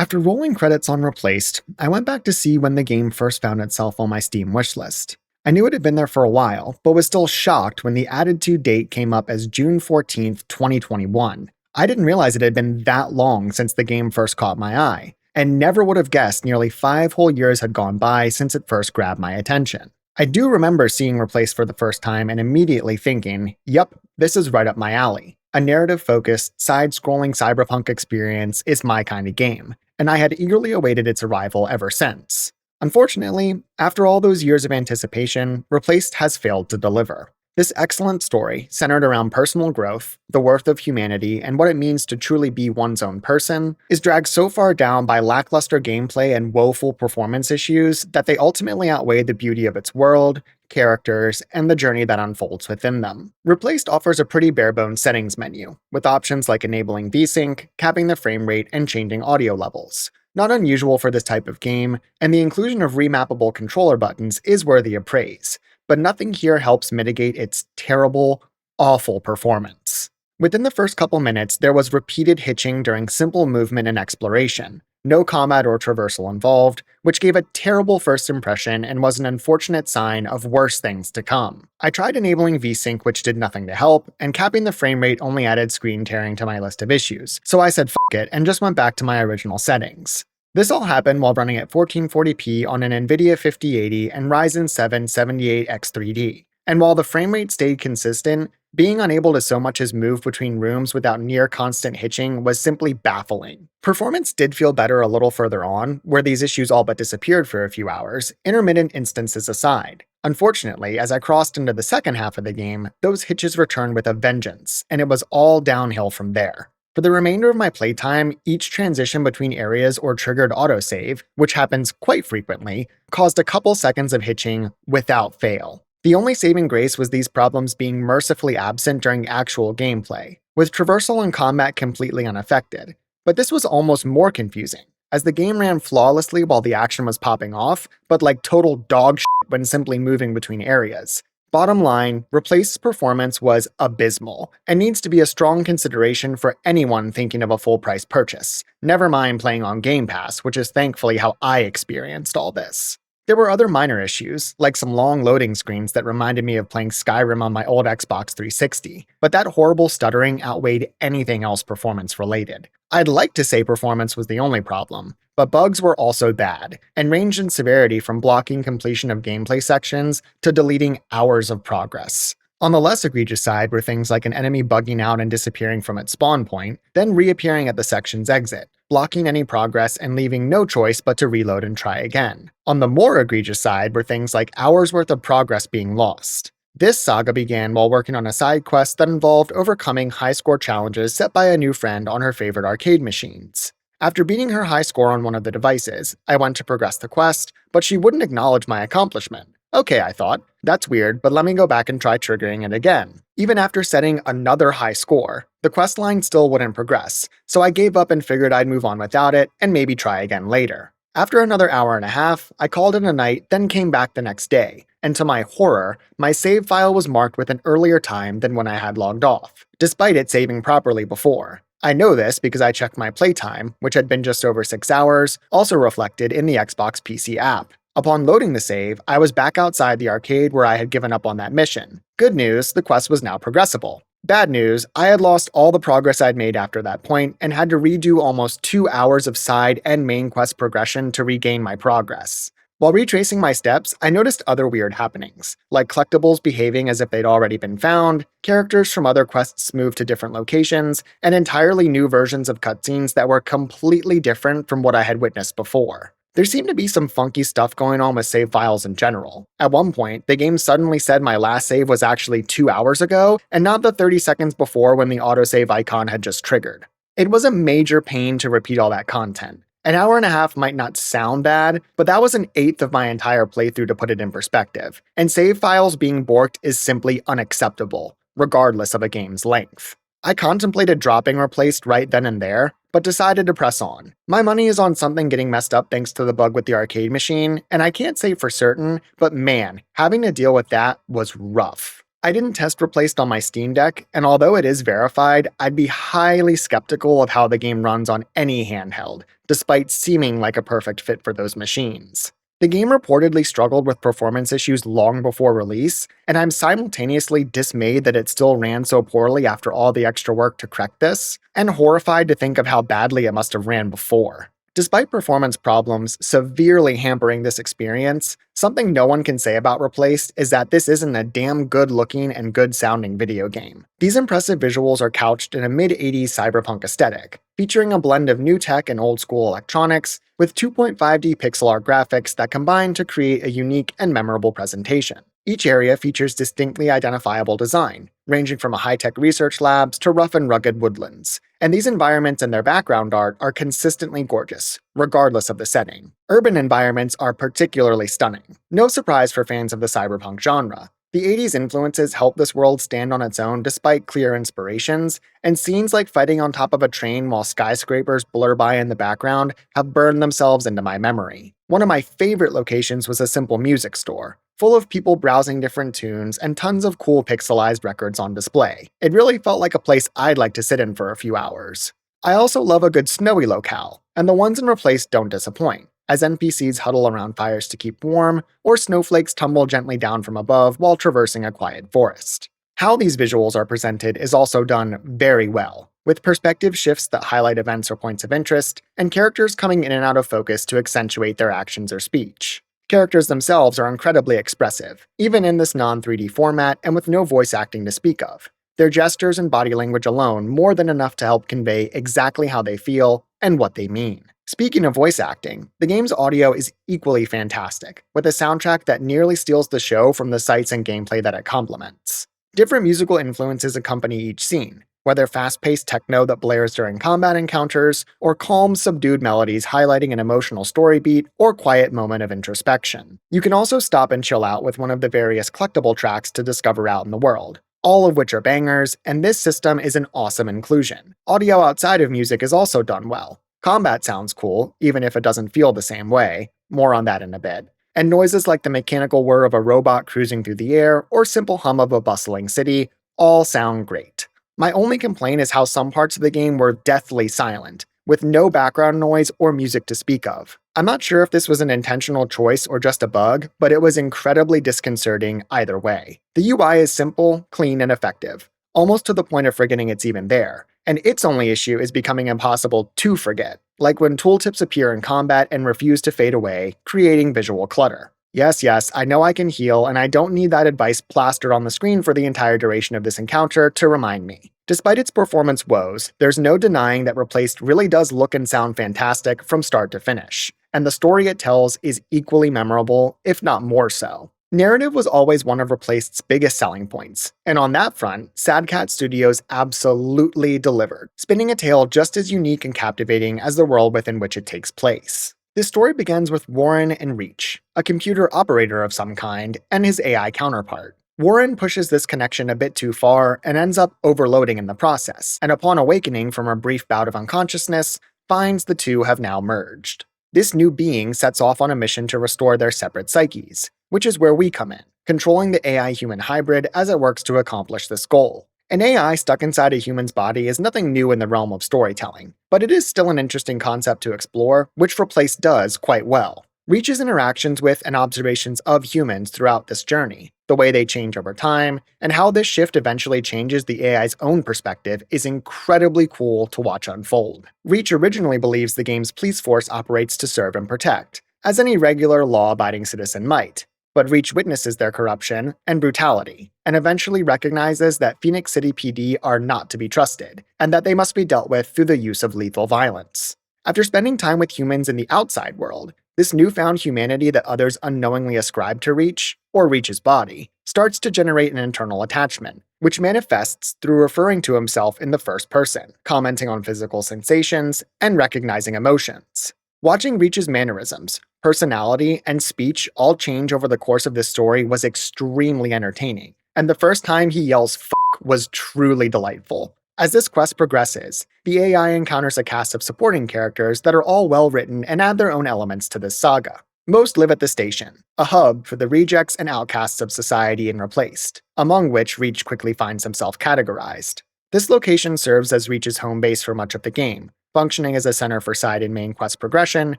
After rolling credits on Replaced, I went back to see when the game first found itself on my Steam wishlist. I knew it had been there for a while, but was still shocked when the added to date came up as June 14th, 2021. I didn't realize it had been that long since the game first caught my eye, and never would have guessed nearly 5 whole years had gone by since it first grabbed my attention. I do remember seeing Replaced for the first time and immediately thinking, yep, this is right up my alley. A narrative-focused, side-scrolling cyberpunk experience is my kind of game, and I had eagerly awaited its arrival ever since. Unfortunately, after all those years of anticipation, Replaced has failed to deliver. This excellent story, centered around personal growth, the worth of humanity, and what it means to truly be one's own person, is dragged so far down by lackluster gameplay and woeful performance issues that they ultimately outweigh the beauty of its world, characters, and the journey that unfolds within them. Replaced offers a pretty bare-bones settings menu, with options like enabling VSync, capping the frame rate, and changing audio levels. Not unusual for this type of game, and the inclusion of remappable controller buttons is worthy of praise, but nothing here helps mitigate its terrible, awful performance. Within the first couple minutes, there was repeated hitching during simple movement and exploration. No combat or traversal involved, which gave a terrible first impression and was an unfortunate sign of worse things to come. I tried enabling VSync, which did nothing to help, and capping the frame rate only added screen tearing to my list of issues, so I said f it and just went back to my original settings. This all happened while running at 1440p on an NVIDIA 5080 and Ryzen 7 78X3D. And while the frame rate stayed consistent, being unable to so much as move between rooms without near constant hitching was simply baffling. Performance did feel better a little further on, where these issues all but disappeared for a few hours, intermittent instances aside. Unfortunately, as I crossed into the second half of the game, those hitches returned with a vengeance, and it was all downhill from there. For the remainder of my playtime, each transition between areas or triggered autosave, which happens quite frequently, caused a couple seconds of hitching without fail. The only saving grace was these problems being mercifully absent during actual gameplay, with traversal and combat completely unaffected. But this was almost more confusing, as the game ran flawlessly while the action was popping off, but like total dog shit when simply moving between areas. Bottom line, Replaced's performance was abysmal, and needs to be a strong consideration for anyone thinking of a full-price purchase. Never mind playing on Game Pass, which is thankfully how I experienced all this. There were other minor issues, like some long loading screens that reminded me of playing Skyrim on my old Xbox 360, but that horrible stuttering outweighed anything else performance-related. I'd like to say performance was the only problem, but bugs were also bad, and ranged in severity from blocking completion of gameplay sections to deleting hours of progress. On the less egregious side were things like an enemy bugging out and disappearing from its spawn point, then reappearing at the section's exit, blocking any progress and leaving no choice but to reload and try again. On the more egregious side were things like hours worth of progress being lost. This saga began while working on a side quest that involved overcoming high-score challenges set by a new friend on her favorite arcade machines. After beating her high score on one of the devices, I went to progress the quest, but she wouldn't acknowledge my accomplishment. Okay, I thought, that's weird, but let me go back and try triggering it again. Even after setting another high score, the questline still wouldn't progress, so I gave up and figured I'd move on without it and maybe try again later. After another hour and a half, I called it a night, then came back the next day, and to my horror, my save file was marked with an earlier time than when I had logged off, despite it saving properly before. I know this because I checked my playtime, which had been just over 6 hours, also reflected in the Xbox PC app. Upon loading the save, I was back outside the arcade where I had given up on that mission. Good news, the quest was now progressible. Bad news, I had lost all the progress I'd made after that point and had to redo almost 2 hours of side and main quest progression to regain my progress. While retracing my steps, I noticed other weird happenings, like collectibles behaving as if they'd already been found, characters from other quests moved to different locations, and entirely new versions of cutscenes that were completely different from what I had witnessed before. There seemed to be some funky stuff going on with save files in general. At one point, the game suddenly said my last save was actually 2 hours ago, and not the 30 seconds before when the autosave icon had just triggered. It was a major pain to repeat all that content. An hour and a half might not sound bad, but that was an eighth of my entire playthrough to put it in perspective, and save files being borked is simply unacceptable, regardless of a game's length. I contemplated dropping Replaced right then and there, but decided to press on. My money is on something getting messed up thanks to the bug with the arcade machine, and I can't say for certain, but man, having to deal with that was rough. I didn't test Replaced on my Steam Deck, and although it is verified, I'd be highly skeptical of how the game runs on any handheld, despite seeming like a perfect fit for those machines. The game reportedly struggled with performance issues long before release, and I'm simultaneously dismayed that it still ran so poorly after all the extra work to correct this, and horrified to think of how badly it must have ran before. Despite performance problems severely hampering this experience, something no one can say about Replaced is that this isn't a damn good looking and good sounding video game. These impressive visuals are couched in a mid-80s cyberpunk aesthetic, featuring a blend of new tech and old school electronics, with 2.5D pixel art graphics that combine to create a unique and memorable presentation. Each area features distinctly identifiable design, ranging from high-tech research labs to rough and rugged woodlands, and these environments and their background art are consistently gorgeous, regardless of the setting. Urban environments are particularly stunning. No surprise for fans of the cyberpunk genre. The 80s influences help this world stand on its own despite clear inspirations, and scenes like fighting on top of a train while skyscrapers blur by in the background have burned themselves into my memory. One of my favorite locations was a simple music store, full of people browsing different tunes and tons of cool pixelized records on display. It really felt like a place I'd like to sit in for a few hours. I also love a good snowy locale, and the ones in Replaced don't disappoint, as NPCs huddle around fires to keep warm, or snowflakes tumble gently down from above while traversing a quiet forest. How these visuals are presented is also done very well, with perspective shifts that highlight events or points of interest, and characters coming in and out of focus to accentuate their actions or speech. Characters themselves are incredibly expressive, even in this non-3D format and with no voice acting to speak of. Their gestures and body language alone more than enough to help convey exactly how they feel and what they mean. Speaking of voice acting, the game's audio is equally fantastic, with a soundtrack that nearly steals the show from the sights and gameplay that it complements. Different musical influences accompany each scene, whether fast-paced techno that blares during combat encounters, or calm, subdued melodies highlighting an emotional story beat or quiet moment of introspection. You can also stop and chill out with one of the various collectible tracks to discover out in the world, all of which are bangers, and this system is an awesome inclusion. Audio outside of music is also done well. Combat sounds cool, even if it doesn't feel the same way. More on that in a bit. And noises like the mechanical whir of a robot cruising through the air or simple hum of a bustling city all sound great. My only complaint is how some parts of the game were deathly silent, with no background noise or music to speak of. I'm not sure if this was an intentional choice or just a bug, but it was incredibly disconcerting either way. The UI is simple, clean, and effective, almost to the point of forgetting it's even there, and its only issue is becoming impossible to forget, like when tooltips appear in combat and refuse to fade away, creating visual clutter. Yes, I know I can heal, and I don't need that advice plastered on the screen for the entire duration of this encounter to remind me. Despite its performance woes, there's no denying that Replaced really does look and sound fantastic from start to finish, and the story it tells is equally memorable, if not more so. Narrative was always one of Replaced's biggest selling points, and on that front, Sad Cat Studios absolutely delivered, spinning a tale just as unique and captivating as the world within which it takes place. This story begins with Warren and Reach, a computer operator of some kind, and his AI counterpart. Warren pushes this connection a bit too far and ends up overloading in the process, and upon awakening from a brief bout of unconsciousness, finds the two have now merged. This new being sets off on a mission to restore their separate psyches, which is where we come in, controlling the AI-human hybrid as it works to accomplish this goal. An AI stuck inside a human's body is nothing new in the realm of storytelling, but it is still an interesting concept to explore, which Replaced does quite well. Reach's interactions with and observations of humans throughout this journey, the way they change over time, and how this shift eventually changes the AI's own perspective is incredibly cool to watch unfold. Reach originally believes the game's police force operates to serve and protect, as any regular law-abiding citizen might. But Reach witnesses their corruption and brutality, and eventually recognizes that Phoenix City PD are not to be trusted, and that they must be dealt with through the use of lethal violence. After spending time with humans in the outside world, this newfound humanity that others unknowingly ascribe to Reach, or Reach's body, starts to generate an internal attachment, which manifests through referring to himself in the first person, commenting on physical sensations, and recognizing emotions. Watching Reach's mannerisms, personality, and speech all change over the course of this story was extremely entertaining, and the first time he yells "fuck" was truly delightful. As this quest progresses, the AI encounters a cast of supporting characters that are all well written and add their own elements to this saga. Most live at the station, a hub for the rejects and outcasts of society and replaced, among which Reach quickly finds himself categorized. This location serves as Reach's home base for much of the game, functioning as a center for side and main quest progression,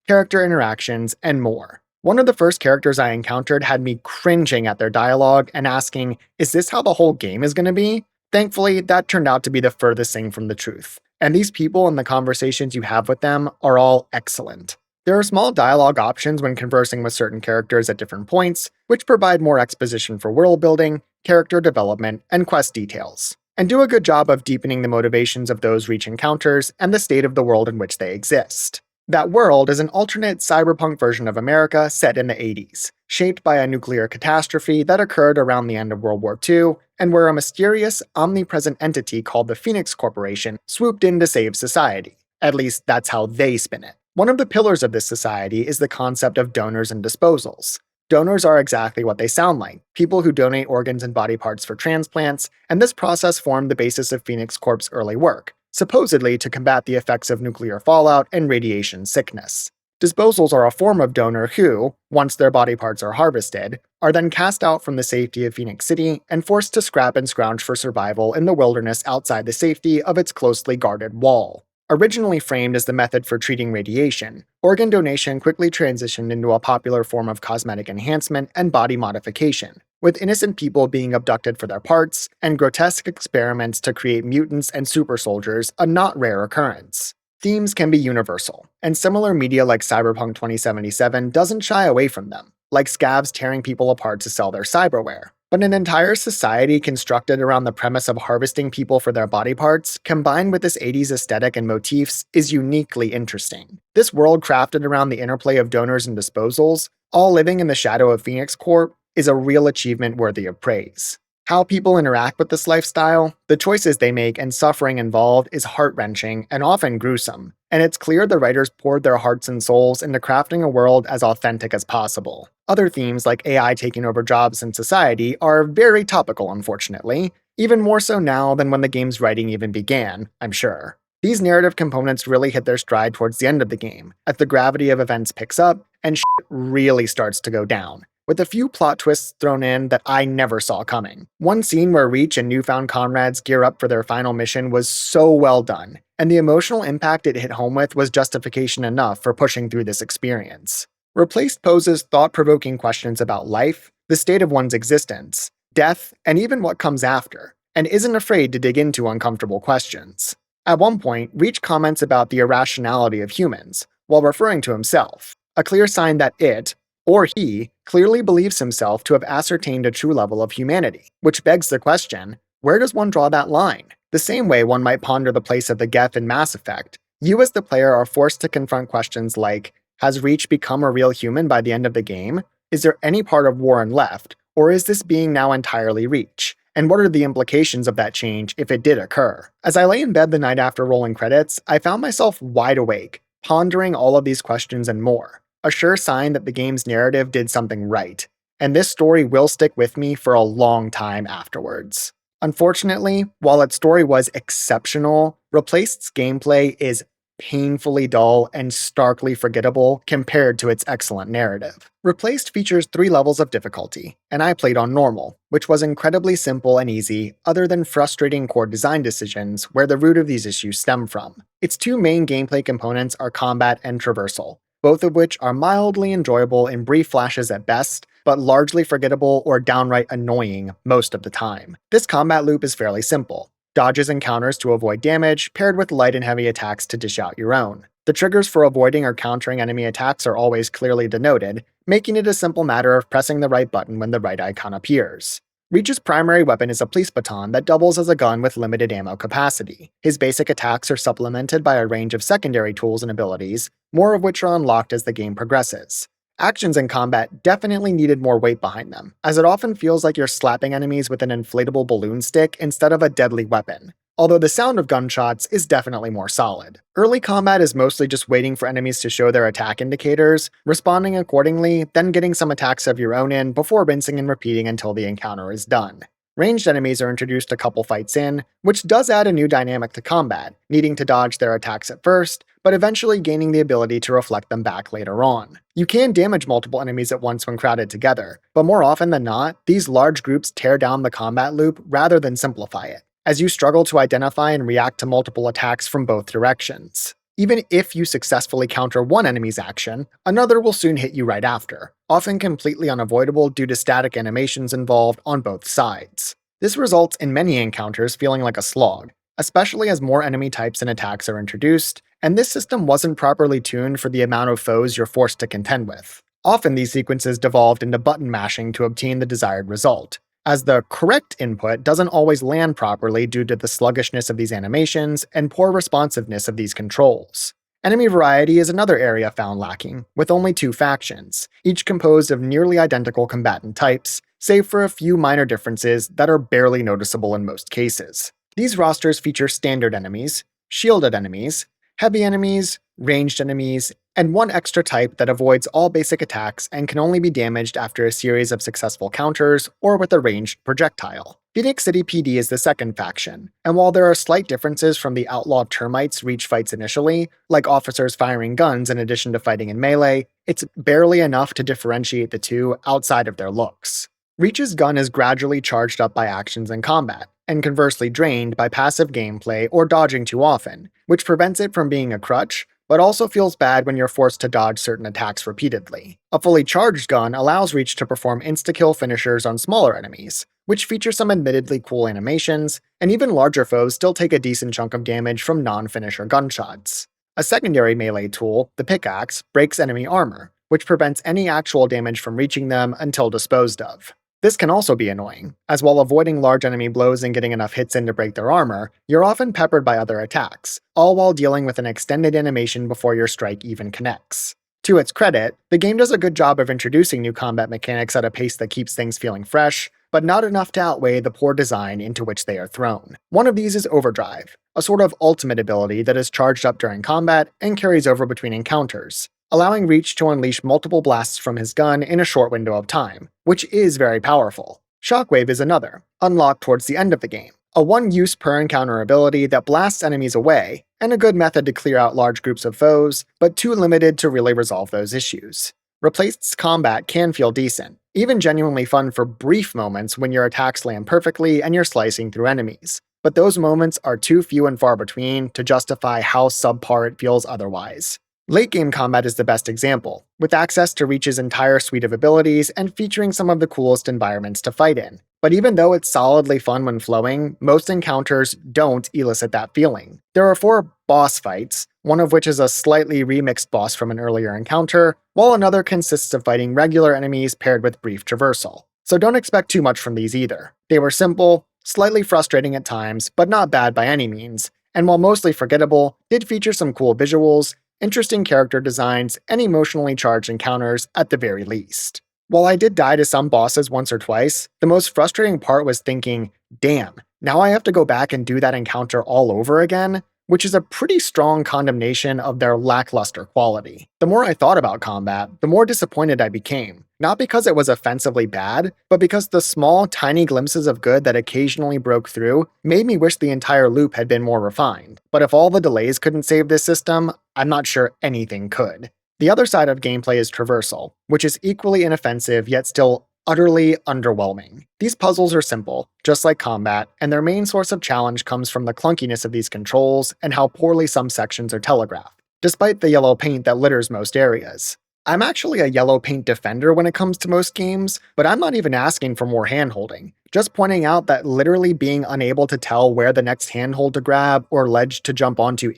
character interactions, and more. One of the first characters I encountered had me cringing at their dialogue and asking, is this how the whole game is going to be? Thankfully, that turned out to be the furthest thing from the truth. And these people and the conversations you have with them are all excellent. There are small dialogue options when conversing with certain characters at different points, which provide more exposition for world building, character development, and quest details, and do a good job of deepening the motivations of those Reach encounters and the state of the world in which they exist. That world is an alternate cyberpunk version of America set in the 80s, shaped by a nuclear catastrophe that occurred around the end of World War II, and where a mysterious, omnipresent entity called the Phoenix Corporation swooped in to save society. At least, that's how they spin it. One of the pillars of this society is the concept of donors and disposals. Donors are exactly what they sound like, people who donate organs and body parts for transplants, and this process formed the basis of Phoenix Corp's early work, supposedly to combat the effects of nuclear fallout and radiation sickness. Disposals are a form of donor who, once their body parts are harvested, are then cast out from the safety of Phoenix City and forced to scrap and scrounge for survival in the wilderness outside the safety of its closely guarded wall. Originally framed as the method for treating radiation, organ donation quickly transitioned into a popular form of cosmetic enhancement and body modification, with innocent people being abducted for their parts and grotesque experiments to create mutants and super soldiers a not rare occurrence. Themes can be universal, and similar media like Cyberpunk 2077 doesn't shy away from them, like scavs tearing people apart to sell their cyberware. But an entire society constructed around the premise of harvesting people for their body parts, combined with this 80s aesthetic and motifs, is uniquely interesting. This world crafted around the interplay of donors and disposals, all living in the shadow of Phoenix Corp, is a real achievement worthy of praise. How people interact with this lifestyle, the choices they make, and suffering involved is heart-wrenching and often gruesome, and it's clear the writers poured their hearts and souls into crafting a world as authentic as possible. Other themes like AI taking over jobs in society are very topical, unfortunately, even more so now than when the game's writing even began, I'm sure. These narrative components really hit their stride towards the end of the game, as the gravity of events picks up and shit really starts to go down, with a few plot twists thrown in that I never saw coming. One scene where Reach and newfound comrades gear up for their final mission was so well done, and the emotional impact it hit home with was justification enough for pushing through this experience. Replaced poses thought-provoking questions about life, the state of one's existence, death, and even what comes after, and isn't afraid to dig into uncomfortable questions. At one point, Reach comments about the irrationality of humans, while referring to himself, a clear sign that it, or he, clearly believes himself to have ascertained a true level of humanity, which begs the question, where does one draw that line? The same way one might ponder the place of the Geth in Mass Effect, you as the player are forced to confront questions like, has Reach become a real human by the end of the game? Is there any part of Warren left, or is this being now entirely Reach? And what are the implications of that change if it did occur? As I lay in bed the night after rolling credits, I found myself wide awake, pondering all of these questions and more. A sure sign that the game's narrative did something right, and this story will stick with me for a long time afterwards. Unfortunately, while its story was exceptional, Replaced's gameplay is painfully dull and starkly forgettable compared to its excellent narrative. Replaced features 3 levels of difficulty, and I played on normal, which was incredibly simple and easy other than frustrating core design decisions where the root of these issues stem from. Its 2 main gameplay components are combat and traversal, both of which are mildly enjoyable in brief flashes at best, but largely forgettable or downright annoying most of the time. This combat loop is fairly simple. Dodges encounters to avoid damage, paired with light and heavy attacks to dish out your own. The triggers for avoiding or countering enemy attacks are always clearly denoted, making it a simple matter of pressing the right button when the right icon appears. Reach's primary weapon is a police baton that doubles as a gun with limited ammo capacity. His basic attacks are supplemented by a range of secondary tools and abilities, more of which are unlocked as the game progresses. Actions in combat definitely needed more weight behind them, as it often feels like you're slapping enemies with an inflatable balloon stick instead of a deadly weapon, although the sound of gunshots is definitely more solid. Early combat is mostly just waiting for enemies to show their attack indicators, responding accordingly, then getting some attacks of your own in before rinsing and repeating until the encounter is done. Ranged enemies are introduced a couple fights in, which does add a new dynamic to combat, needing to dodge their attacks at first, but eventually gaining the ability to reflect them back later on. You can damage multiple enemies at once when crowded together, but more often than not, these large groups tear down the combat loop rather than simplify it, as you struggle to identify and react to multiple attacks from both directions. Even if you successfully counter one enemy's action, another will soon hit you right after, often completely unavoidable due to static animations involved on both sides. This results in many encounters feeling like a slog, especially as more enemy types and attacks are introduced, and this system wasn't properly tuned for the amount of foes you're forced to contend with. Often these sequences devolved into button mashing to obtain the desired result, as the correct input doesn't always land properly due to the sluggishness of these animations and poor responsiveness of these controls. Enemy variety is another area found lacking, with only 2 factions, each composed of nearly identical combatant types, save for a few minor differences that are barely noticeable in most cases. These rosters feature standard enemies, shielded enemies, heavy enemies, ranged enemies, and one extra type that avoids all basic attacks and can only be damaged after a series of successful counters or with a ranged projectile. Phoenix City PD is the second faction, and while there are slight differences from the outlaw termites Reach fights initially, like officers firing guns in addition to fighting in melee, it's barely enough to differentiate the two outside of their looks. Reach's gun is gradually charged up by actions in combat, and conversely drained by passive gameplay or dodging too often, which prevents it from being a crutch, but also feels bad when you're forced to dodge certain attacks repeatedly. A fully charged gun allows Reach to perform insta-kill finishers on smaller enemies, which feature some admittedly cool animations, and even larger foes still take a decent chunk of damage from non-finisher gunshots. A secondary melee tool, the pickaxe, breaks enemy armor, which prevents any actual damage from reaching them until disposed of. This can also be annoying, as while avoiding large enemy blows and getting enough hits in to break their armor, you're often peppered by other attacks, all while dealing with an extended animation before your strike even connects. To its credit, the game does a good job of introducing new combat mechanics at a pace that keeps things feeling fresh, but not enough to outweigh the poor design into which they are thrown. One of these is Overdrive, a sort of ultimate ability that is charged up during combat and carries over between encounters, allowing Reach to unleash multiple blasts from his gun in a short window of time, which is very powerful. Shockwave is another, unlocked towards the end of the game, a one-use per encounter ability that blasts enemies away, and a good method to clear out large groups of foes, but too limited to really resolve those issues. Replaced's combat can feel decent, even genuinely fun for brief moments when your attacks land perfectly and you're slicing through enemies, but those moments are too few and far between to justify how subpar it feels otherwise. Late-game combat is the best example, with access to Reach's entire suite of abilities and featuring some of the coolest environments to fight in. But even though it's solidly fun when flowing, most encounters don't elicit that feeling. There are 4 boss fights, one of which is a slightly remixed boss from an earlier encounter, while another consists of fighting regular enemies paired with brief traversal. So don't expect too much from these either. They were simple, slightly frustrating at times, but not bad by any means, and while mostly forgettable, did feature some cool visuals, interesting character designs, and emotionally charged encounters at the very least. While I did die to some bosses once or twice, the most frustrating part was thinking, damn, now I have to go back and do that encounter all over again? Which is a pretty strong condemnation of their lackluster quality. The more I thought about combat, the more disappointed I became. Not because it was offensively bad, but because the small, tiny glimpses of good that occasionally broke through made me wish the entire loop had been more refined. But if all the delays couldn't save this system, I'm not sure anything could. The other side of gameplay is traversal, which is equally inoffensive yet still utterly underwhelming. These puzzles are simple, just like combat, and their main source of challenge comes from the clunkiness of these controls and how poorly some sections are telegraphed, despite the yellow paint that litters most areas. I'm actually a yellow paint defender when it comes to most games, but I'm not even asking for more handholding, just pointing out that literally being unable to tell where the next handhold to grab or ledge to jump onto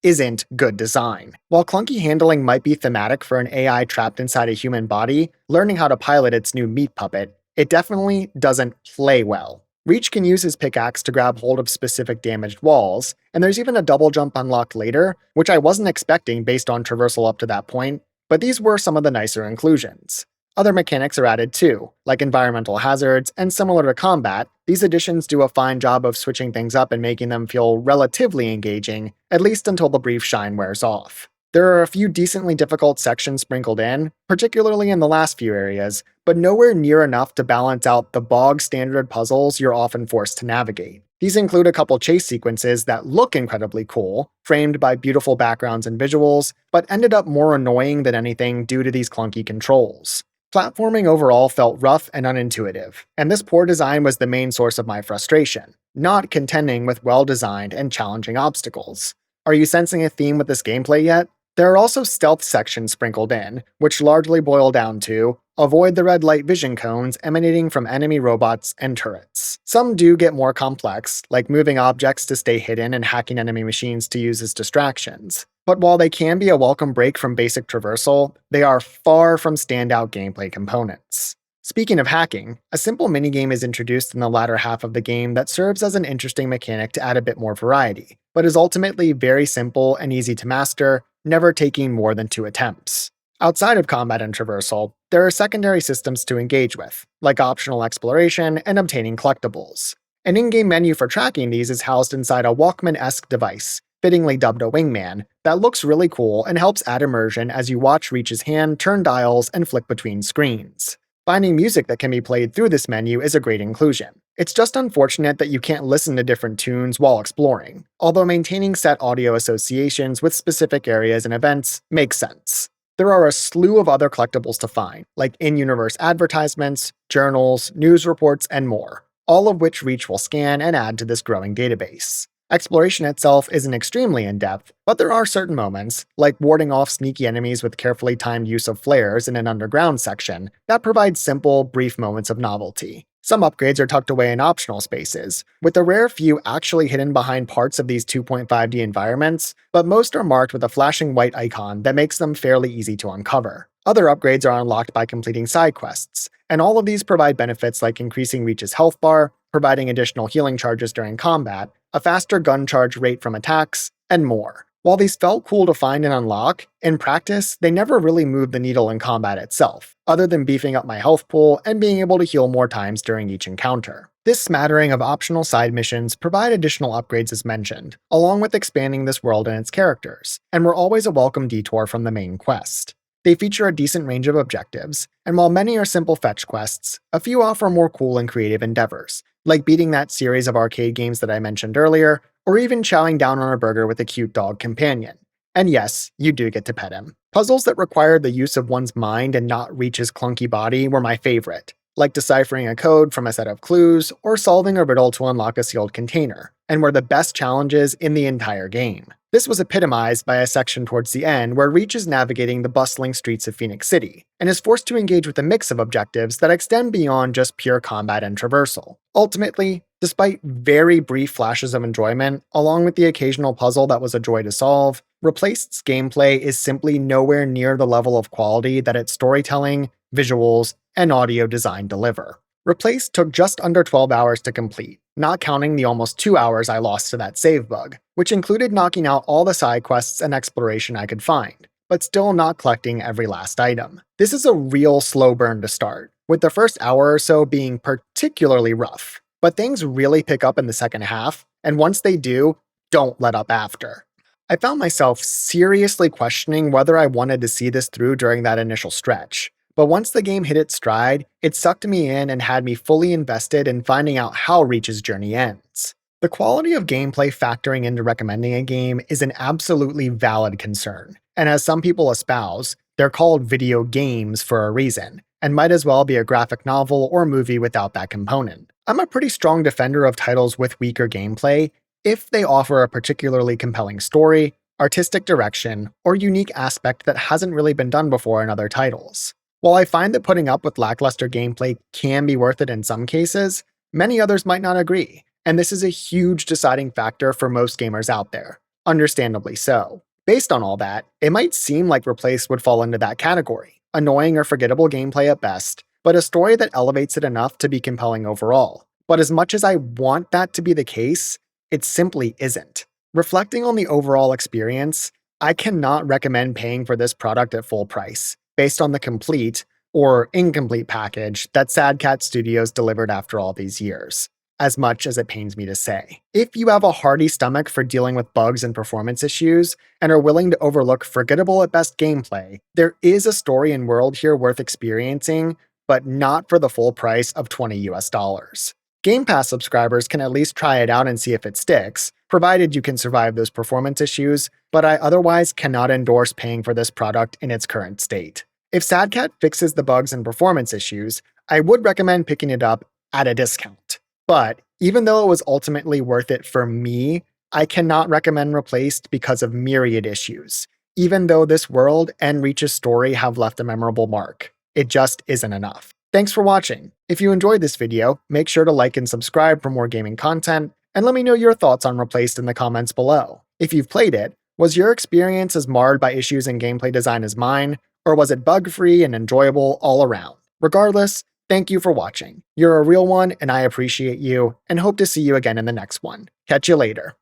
isn't good design. While clunky handling might be thematic for an AI trapped inside a human body, learning how to pilot its new meat puppet, it definitely doesn't play well. Reach can use his pickaxe to grab hold of specific damaged walls, and there's even a double jump unlocked later, which I wasn't expecting based on traversal up to that point, but these were some of the nicer inclusions. Other mechanics are added too, like environmental hazards, and similar to combat, these additions do a fine job of switching things up and making them feel relatively engaging, at least until the brief shine wears off. There are a few decently difficult sections sprinkled in, particularly in the last few areas, but nowhere near enough to balance out the bog standard puzzles you're often forced to navigate. These include a couple chase sequences that look incredibly cool, framed by beautiful backgrounds and visuals, but ended up more annoying than anything due to these clunky controls. Platforming overall felt rough and unintuitive, and this poor design was the main source of my frustration, not contending with well-designed and challenging obstacles. Are you sensing a theme with this gameplay yet? There are also stealth sections sprinkled in, which largely boil down to avoid the red light vision cones emanating from enemy robots and turrets. Some do get more complex, like moving objects to stay hidden and hacking enemy machines to use as distractions. But while they can be a welcome break from basic traversal, they are far from standout gameplay components. Speaking of hacking, a simple minigame is introduced in the latter half of the game that serves as an interesting mechanic to add a bit more variety, but is ultimately very simple and easy to master, never taking more than 2 attempts. Outside of combat and traversal, there are secondary systems to engage with, like optional exploration and obtaining collectibles. An in-game menu for tracking these is housed inside a Walkman-esque device, fittingly dubbed a wingman, that looks really cool and helps add immersion as you watch Reach's hand turn dials and flick between screens. Finding music that can be played through this menu is a great inclusion. It's just unfortunate that you can't listen to different tunes while exploring, although maintaining set audio associations with specific areas and events makes sense. There are a slew of other collectibles to find, like in-universe advertisements, journals, news reports, and more, all of which Reach will scan and add to this growing database. Exploration itself isn't extremely in-depth, but there are certain moments, like warding off sneaky enemies with carefully timed use of flares in an underground section, that provide simple, brief moments of novelty. Some upgrades are tucked away in optional spaces, with a rare few actually hidden behind parts of these 2.5D environments, but most are marked with a flashing white icon that makes them fairly easy to uncover. Other upgrades are unlocked by completing side quests, and all of these provide benefits like increasing Reach's health bar, providing additional healing charges during combat, a faster gun charge rate from attacks, and more. While these felt cool to find and unlock, in practice, they never really moved the needle in combat itself, other than beefing up my health pool and being able to heal more times during each encounter. This smattering of optional side missions provide additional upgrades as mentioned, along with expanding this world and its characters, and were always a welcome detour from the main quest. They feature a decent range of objectives, and while many are simple fetch quests, a few offer more cool and creative endeavors, like beating that series of arcade games that I mentioned earlier, or even chowing down on a burger with a cute dog companion. And yes, you do get to pet him. Puzzles that required the use of one's mind and not reach his clunky body were my favorite, like deciphering a code from a set of clues or solving a riddle to unlock a sealed container, and were the best challenges in the entire game. This was epitomized by a section towards the end where Reach is navigating the bustling streets of Phoenix City, and is forced to engage with a mix of objectives that extend beyond just pure combat and traversal. Ultimately, despite very brief flashes of enjoyment, along with the occasional puzzle that was a joy to solve, Replaced's gameplay is simply nowhere near the level of quality that its storytelling, visuals, and audio design deliver. Replaced took just under 12 hours to complete, not counting the almost 2 hours I lost to that save bug, which included knocking out all the side quests and exploration I could find, but still not collecting every last item. This is a real slow burn to start, with the first hour or so being particularly rough, but things really pick up in the second half, and once they do, don't let up after. I found myself seriously questioning whether I wanted to see this through during that initial stretch. But once the game hit its stride, it sucked me in and had me fully invested in finding out how Reach's journey ends. The quality of gameplay factoring into recommending a game is an absolutely valid concern, and as some people espouse, they're called video games for a reason, and might as well be a graphic novel or movie without that component. I'm a pretty strong defender of titles with weaker gameplay if they offer a particularly compelling story, artistic direction, or unique aspect that hasn't really been done before in other titles. While I find that putting up with lackluster gameplay can be worth it in some cases, many others might not agree, and this is a huge deciding factor for most gamers out there, understandably so. Based on all that, it might seem like Replaced would fall into that category, annoying or forgettable gameplay at best, but a story that elevates it enough to be compelling overall. But as much as I want that to be the case, it simply isn't. Reflecting on the overall experience, I cannot recommend paying for this product at full price, based on the complete, or incomplete package that Sad Cat Studios delivered after all these years. as much as it pains me to say. If you have a hearty stomach for dealing with bugs and performance issues, and are willing to overlook forgettable at best gameplay, there is a story and world here worth experiencing, but not for the full price of $20 US. Game Pass subscribers can at least try it out and see if it sticks, provided you can survive those performance issues, but I otherwise cannot endorse paying for this product in its current state. If SadCat fixes the bugs and performance issues, I would recommend picking it up at a discount. But even though it was ultimately worth it for me, I cannot recommend Replaced because of myriad issues, even though this world and Reach's story have left a memorable mark. It just isn't enough. Thanks for watching. If you enjoyed this video, make sure to like and subscribe for more gaming content, and let me know your thoughts on Replaced in the comments below. If you've played it, was your experience as marred by issues in gameplay design as mine, or was it bug-free and enjoyable all around? Regardless, thank you for watching. You're a real one, and I appreciate you, and hope to see you again in the next one. Catch you later.